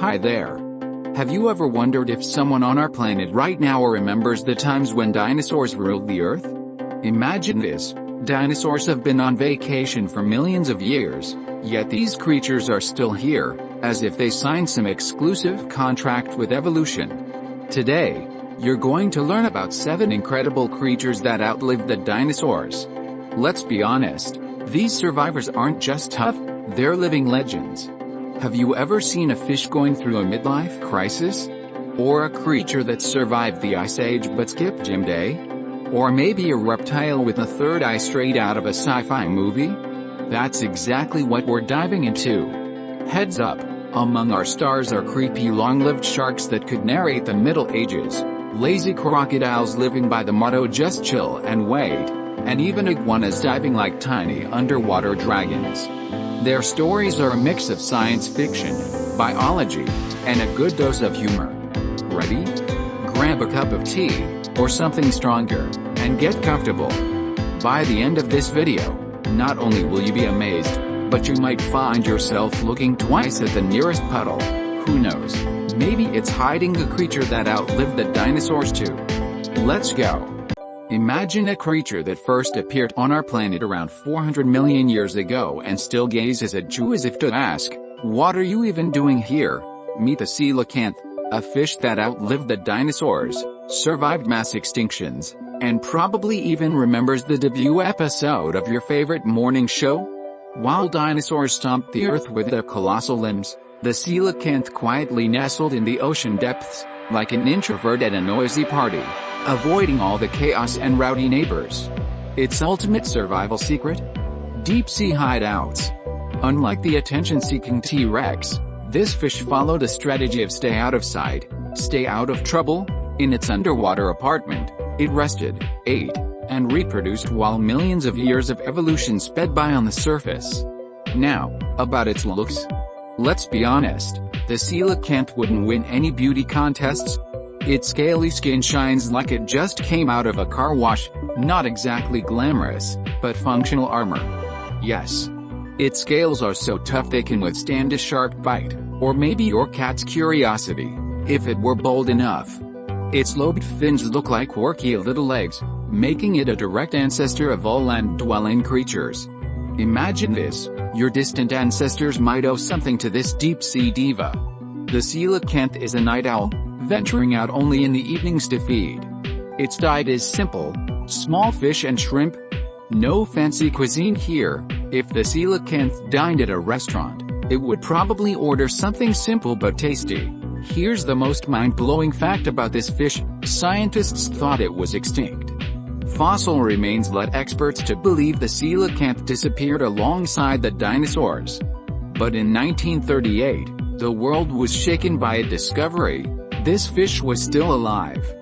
Hi there. Have you ever wondered if someone on our planet right now remembers the times when dinosaurs ruled the Earth? Imagine this. Dinosaurs have been on vacation for millions of years, yet these creatures are still here, as if they signed some exclusive contract with evolution. Today, you're going to learn about 7 incredible creatures that outlived the dinosaurs. Let's be honest, these survivors aren't just tough, they're living legends. Have you ever seen a fish going through a midlife crisis? Or a creature that survived the Ice Age but skipped gym day? Or maybe a reptile with a third eye straight out of a sci-fi movie? That's exactly what we're diving into. Heads up, among our stars are creepy long-lived sharks that could narrate the Middle Ages, lazy crocodiles living by the motto just chill and wait, and even iguanas diving like tiny underwater dragons. Their stories are a mix of science fiction, biology, and a good dose of humor. Ready? Grab a cup of tea, or something stronger, and get comfortable. By the end of this video, not only will you be amazed, but you might find yourself looking twice at the nearest puddle. Who knows? Maybe it's hiding a creature that outlived the dinosaurs too. Let's go. Imagine a creature that first appeared on our planet around 400 million years ago and still gazes at you as if to ask, what are you even doing here? Meet the Coelacanth, a fish that outlived the dinosaurs, survived mass extinctions, and probably even remembers the debut episode of your favorite morning show? While dinosaurs stomped the earth with their colossal limbs, the Coelacanth quietly nestled in the ocean depths, like an introvert at a noisy party, avoiding all the chaos and rowdy neighbors. Its ultimate survival secret? Deep-sea hideouts. Unlike the attention-seeking T-Rex, this fish followed a strategy of stay out of sight, stay out of trouble. In its underwater apartment, it rested, ate, and reproduced while millions of years of evolution sped by on the surface. Now, about its looks. Let's be honest, the Coelacanth wouldn't win any beauty contests. Its scaly skin shines like it just came out of a car wash, not exactly glamorous, but functional armor. Yes. Its scales are so tough they can withstand a sharp bite, or maybe your cat's curiosity, if it were bold enough. Its lobed fins look like quirky little legs, making it a direct ancestor of all land-dwelling creatures. Imagine this, your distant ancestors might owe something to this deep-sea diva. The Coelacanth is a night owl, venturing out only in the evenings to feed. Its diet is simple, small fish and shrimp. No fancy cuisine here. If the Coelacanth dined at a restaurant, it would probably order something simple but tasty. Here's the most mind-blowing fact about this fish: scientists thought it was extinct. Fossil remains led experts to believe the Coelacanth disappeared alongside the dinosaurs. But in 1938, the world was shaken by a discovery. This fish was still alive.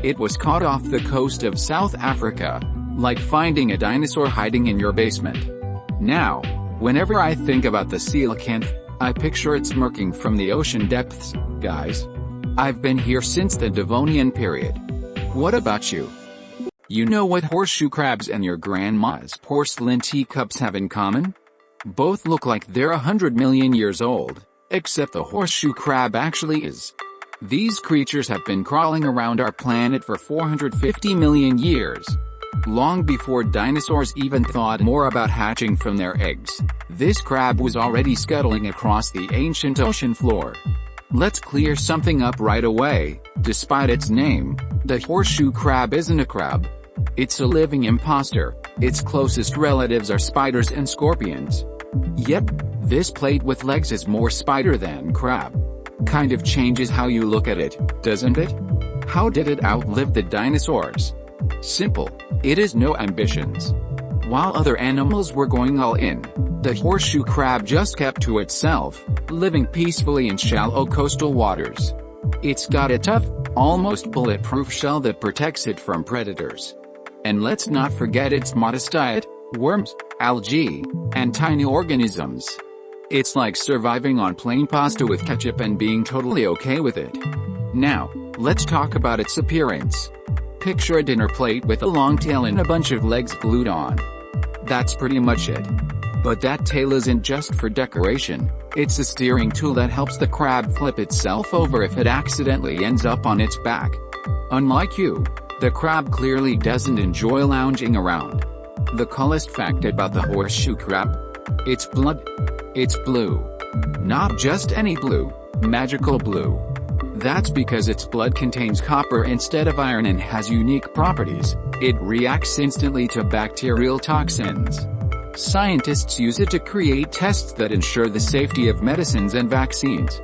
It was caught off the coast of South Africa, like finding a dinosaur hiding in your basement. Now, whenever I think about the Coelacanth, I picture it smirking from the ocean depths. Guys, I've been here since the Devonian period. What about you? You know what horseshoe crabs and your grandma's porcelain teacups have in common? Both look like they're 100 million years old, except the horseshoe crab actually is. These creatures have been crawling around our planet for 450 million years. Long before dinosaurs even thought more about hatching from their eggs, this crab was already scuttling across the ancient ocean floor. Let's clear something up right away. Despite its name, the horseshoe crab isn't a crab. It's a living imposter. Its closest relatives are spiders and scorpions. Yep, this plate with legs is more spider than crab. Kind of changes how you look at it, doesn't it? How did it outlive the dinosaurs? Simple. It has no ambitions. While other animals were going all in, the horseshoe crab just kept to itself, living peacefully in shallow coastal waters. It's got a tough, almost bulletproof shell that protects it from predators. And let's not forget its modest diet: worms, algae, and tiny organisms. It's like surviving on plain pasta with ketchup and being totally okay with it. Now, let's talk about its appearance. Picture a dinner plate with a long tail and a bunch of legs glued on. That's pretty much it. But that tail isn't just for decoration, it's a steering tool that helps the crab flip itself over if it accidentally ends up on its back. Unlike you, the crab clearly doesn't enjoy lounging around. The coolest fact about the horseshoe crab? It's blood. It's blue. Not just any blue, magical blue. That's because its blood contains copper instead of iron and has unique properties. It reacts instantly to bacterial toxins. Scientists use it to create tests that ensure the safety of medicines and vaccines.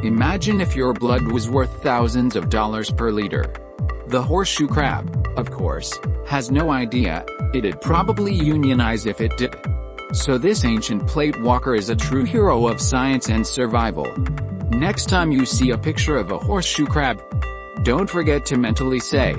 Imagine if your blood was worth thousands of dollars per liter. The horseshoe crab, of course, has no idea. It'd probably unionize if it did. So this ancient plate walker is a true hero of science and survival. Next time you see a picture of a horseshoe crab, don't forget to mentally say,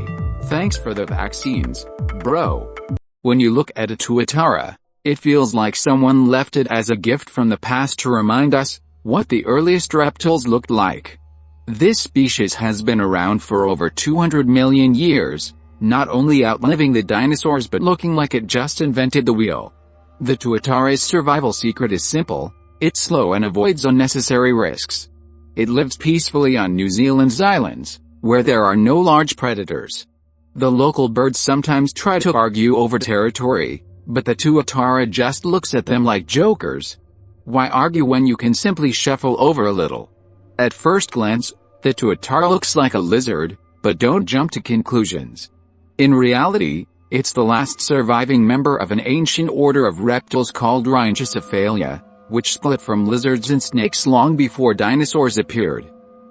"Thanks for the vaccines, bro." When you look at a tuatara, it feels like someone left it as a gift from the past to remind us what the earliest reptiles looked like. This species has been around for over 200 million years, not only outliving the dinosaurs but looking like it just invented the wheel. The tuatara's survival secret is simple: it's slow and avoids unnecessary risks. It lives peacefully on New Zealand's islands, where there are no large predators. The local birds sometimes try to argue over territory, but the tuatara just looks at them like jokers. Why argue when you can simply shuffle over a little? At first glance, the tuatara looks like a lizard, but don't jump to conclusions. In reality, it's the last surviving member of an ancient order of reptiles called Rhynchocephalia, which split from lizards and snakes long before dinosaurs appeared.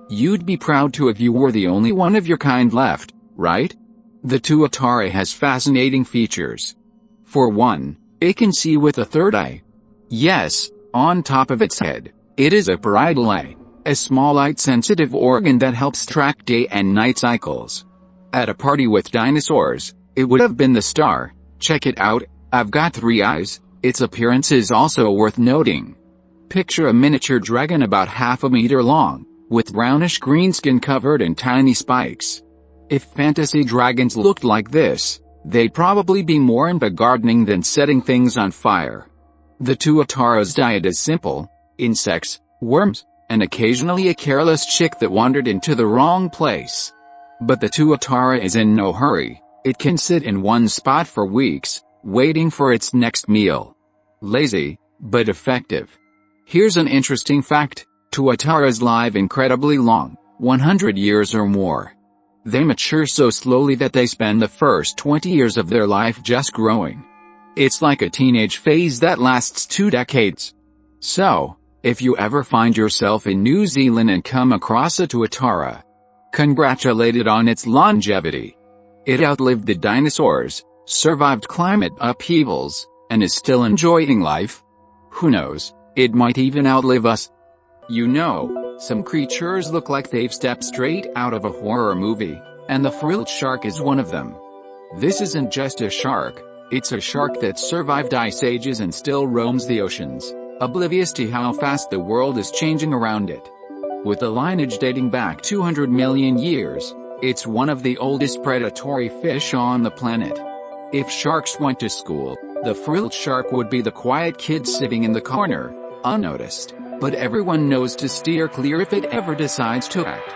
You'd be proud to if you were the only one of your kind left, right? The tuatara has fascinating features. For one, it can see with a third eye. Yes, on top of its head, it is a parietal eye, a small light-sensitive organ that helps track day and night cycles. At a party with dinosaurs, it would have been the star. Check it out, I've got 3 eyes. Its appearance is also worth noting. Picture a miniature dragon about half a meter long, with brownish green skin covered in tiny spikes. If fantasy dragons looked like this, they'd probably be more into gardening than setting things on fire. The tuatara's diet is simple: insects, worms, and occasionally a careless chick that wandered into the wrong place. But the tuatara is in no hurry. It can sit in one spot for weeks, waiting for its next meal. Lazy, but effective. Here's an interesting fact: tuataras live incredibly long, 100 years or more. They mature so slowly that they spend the first 20 years of their life just growing. It's like a teenage phase that lasts 2 decades. So, if you ever find yourself in New Zealand and come across a tuatara, congratulate it on its longevity. It outlived the dinosaurs, survived climate upheavals, and is still enjoying life. Who knows, it might even outlive us. You know, some creatures look like they've stepped straight out of a horror movie, and the frilled shark is one of them. This isn't just a shark, it's a shark that survived ice ages and still roams the oceans, oblivious to how fast the world is changing around it. With a lineage dating back 200 million years, it's one of the oldest predatory fish on the planet. If sharks went to school, the frilled shark would be the quiet kid sitting in the corner, unnoticed. But everyone knows to steer clear if it ever decides to act.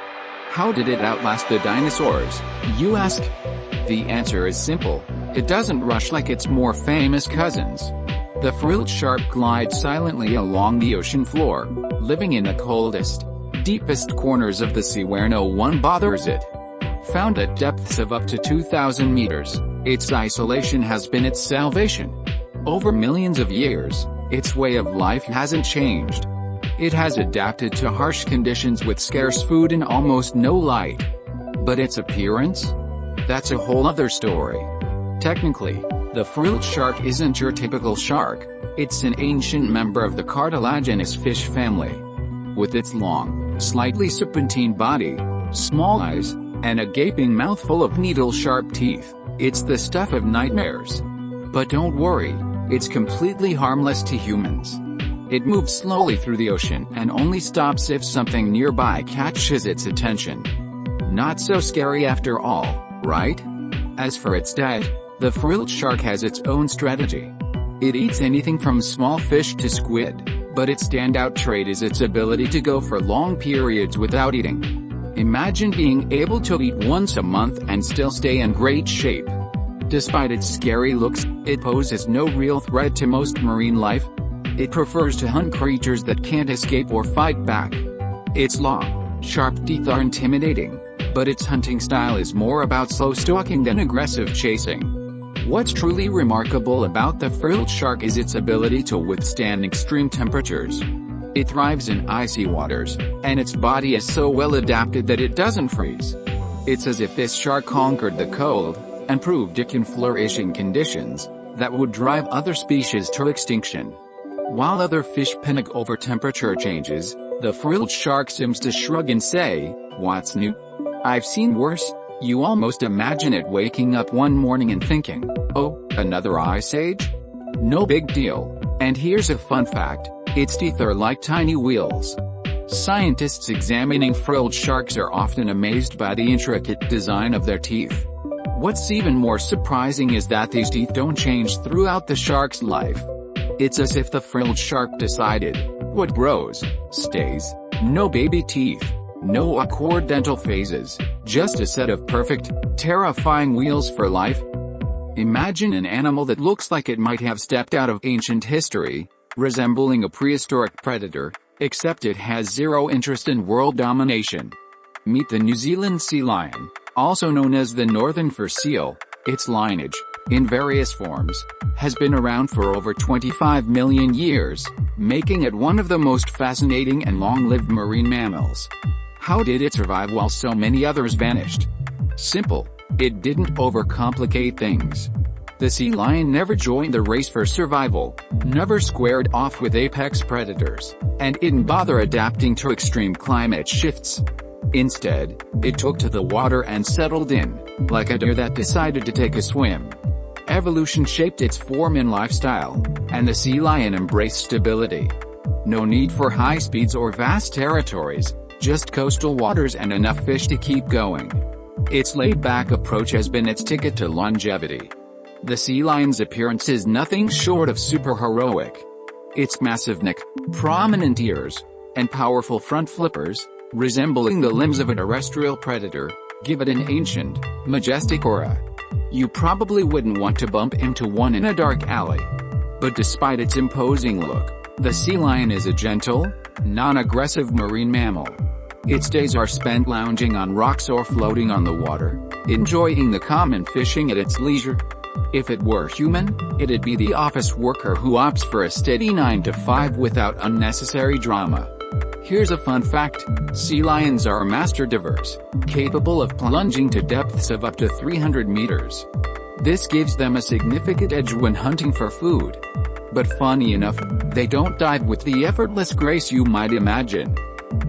How did it outlast the dinosaurs, you ask? The answer is simple: it doesn't rush like its more famous cousins. The frilled shark glides silently along the ocean floor, living in the coldest, deepest corners of the sea where no one bothers it. Found at depths of up to 2,000 meters, its isolation has been its salvation. Over millions of years, its way of life hasn't changed. It has adapted to harsh conditions with scarce food and almost no light. But its appearance? That's a whole other story. Technically, the frilled shark isn't your typical shark. It's an ancient member of the cartilaginous fish family. With its long, slightly serpentine body, small eyes, and a gaping mouth full of needle-sharp teeth, it's the stuff of nightmares. But don't worry, it's completely harmless to humans. It moves slowly through the ocean and only stops if something nearby catches its attention. Not so scary after all, right? As for its diet, the frilled shark has its own strategy. It eats anything from small fish to squid, but its standout trait is its ability to go for long periods without eating. Imagine being able to eat once a month and still stay in great shape. Despite its scary looks, it poses no real threat to most marine life. It prefers to hunt creatures that can't escape or fight back. Its long, sharp teeth are intimidating, but its hunting style is more about slow stalking than aggressive chasing. What's truly remarkable about the frilled shark is its ability to withstand extreme temperatures. It thrives in icy waters, and its body is so well adapted that it doesn't freeze. It's as if this shark conquered the cold, and proved it can flourish in conditions that would drive other species to extinction. While other fish panic over temperature changes, the frilled shark seems to shrug and say, "What's new? I've seen worse." You almost imagine it waking up one morning and thinking, "Oh, another ice age? No big deal." And here's a fun fact, its teeth are like tiny wheels. Scientists examining frilled sharks are often amazed by the intricate design of their teeth. What's even more surprising is that these teeth don't change throughout the shark's life. It's as if the frilled shark decided, what grows, stays. No baby teeth. No awkward dental phases. Just a set of perfect, terrifying wheels for life. Imagine an animal that looks like it might have stepped out of ancient history, resembling a prehistoric predator, except it has zero interest in world domination. Meet the New Zealand sea lion, also known as the northern fur seal. Its lineage, in various forms, has been around for over 25 million years, making it one of the most fascinating and long-lived marine mammals. How did it survive while so many others vanished? Simple. It didn't overcomplicate things. The sea lion never joined the race for survival, never squared off with apex predators, and didn't bother adapting to extreme climate shifts. Instead, it took to the water and settled in, like a deer that decided to take a swim. Evolution shaped its form and lifestyle, and the sea lion embraced stability. No need for high speeds or vast territories, just coastal waters and enough fish to keep going. Its laid-back approach has been its ticket to longevity. The sea lion's appearance is nothing short of superheroic. Its massive neck, prominent ears, and powerful front flippers, resembling the limbs of a terrestrial predator, give it an ancient, majestic aura. You probably wouldn't want to bump into one in a dark alley. But despite its imposing look, the sea lion is a gentle, non-aggressive marine mammal. Its days are spent lounging on rocks or floating on the water, enjoying the calm and fishing at its leisure. If it were human, it'd be the office worker who opts for a steady 9 to 5 without unnecessary drama. Here's a fun fact, sea lions are master divers, capable of plunging to depths of up to 300 meters. This gives them a significant edge when hunting for food. But funny enough, they don't dive with the effortless grace you might imagine.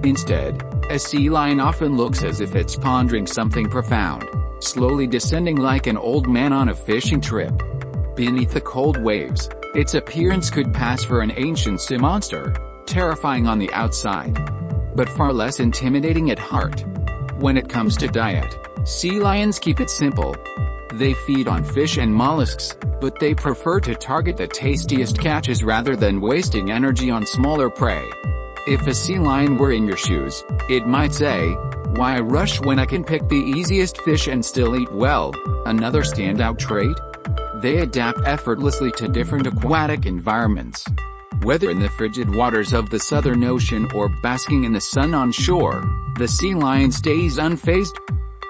Instead, a sea lion often looks as if it's pondering something profound, slowly descending like an old man on a fishing trip. Beneath the cold waves, its appearance could pass for an ancient sea monster, terrifying on the outside, but far less intimidating at heart. When it comes to diet, sea lions keep it simple. They feed on fish and mollusks, but they prefer to target the tastiest catches rather than wasting energy on smaller prey. If a sea lion were in your shoes, it might say, "Why rush when I can pick the easiest fish and still eat well?" Another standout trait? They adapt effortlessly to different aquatic environments. Whether in the frigid waters of the Southern Ocean or basking in the sun on shore, the sea lion stays unfazed.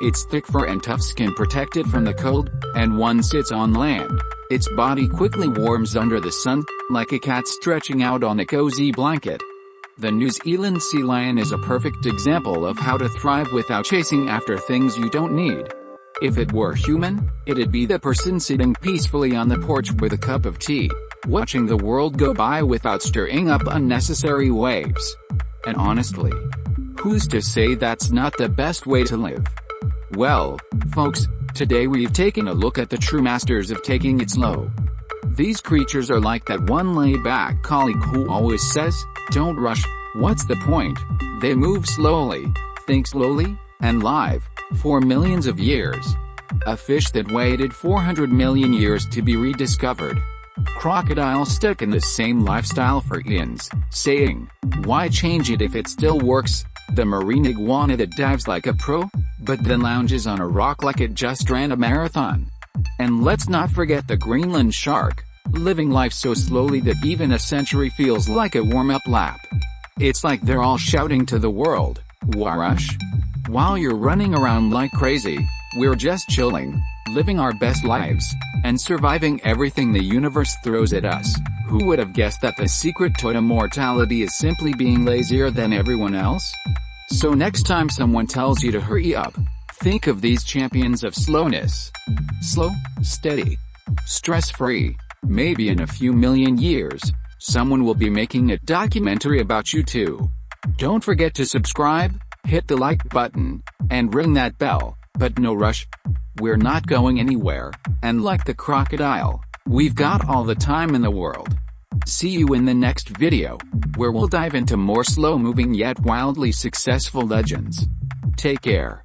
Its thick fur and tough skin protect it from the cold, and once it's on land, its body quickly warms under the sun, like a cat stretching out on a cozy blanket. The New Zealand sea lion is a perfect example of how to thrive without chasing after things you don't need. If it were human, it'd be the person sitting peacefully on the porch with a cup of tea, watching the world go by without stirring up unnecessary waves. And honestly, who's to say that's not the best way to live? Well, folks, today we've taken a look at the true masters of taking it slow. These creatures are like that one laid-back colleague who always says, "Don't rush, what's the point?" They move slowly, think slowly, and live, for millions of years. A fish that waited 400 million years to be rediscovered. Crocodiles stuck in the same lifestyle for eons, saying, "Why change it if it still works?" The marine iguana that dives like a pro, but then lounges on a rock like it just ran a marathon. And let's not forget the Greenland shark, living life so slowly that even a century feels like a warm-up lap. It's like they're all shouting to the world, "Warush?" While you're running around like crazy, we're just chilling, living our best lives, and surviving everything the universe throws at us. Who would have guessed that the secret to immortality is simply being lazier than everyone else? So next time someone tells you to hurry up, think of these champions of slowness. Slow, steady, stress-free. Maybe in a few million years, someone will be making a documentary about you too. Don't forget to subscribe, hit the like button, and ring that bell, but no rush. We're not going anywhere, and like the crocodile, we've got all the time in the world. See you in the next video, where we'll dive into more slow-moving yet wildly successful legends. Take care.